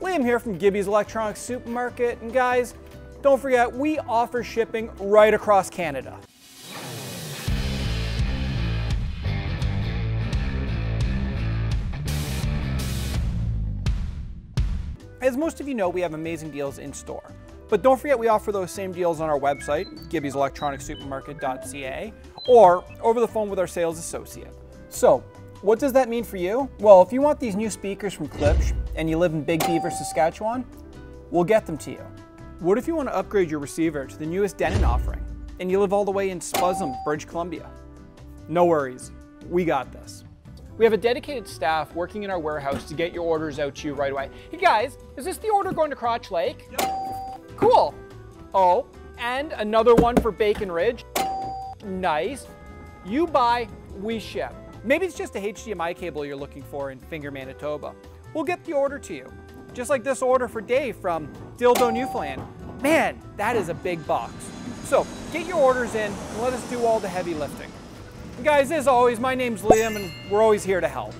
Liam here from Gibbys Electronics Supermarket, and guys, don't forget, we offer shipping right across Canada. As most of you know, we have amazing deals in store. But don't forget, we offer those same deals on our website, gibbyselectronicsupermarket.ca, or over the phone with our sales associate. So, what does that mean for you? Well, if you want these new speakers from Klipsch and you live in Big Beaver, Saskatchewan, we'll get them to you. What if you want to upgrade your receiver to the newest Denon offering and you live all the way in Spuzzum, British Columbia? No worries, we got this. We have a dedicated staff working in our warehouse to get your orders out to you right away. Hey guys, is this the order going to Crotch Lake? Yep. Cool. Oh, and another one for Bacon Ridge. Nice. You buy, we ship. Maybe it's just a HDMI cable you're looking for in Finger, Manitoba. We'll get the order to you. Just like this order for Dave from Dildo, Newfoundland. Man, that is a big box. So get your orders in and let us do all the heavy lifting. And guys, as always, my name's Liam and we're always here to help.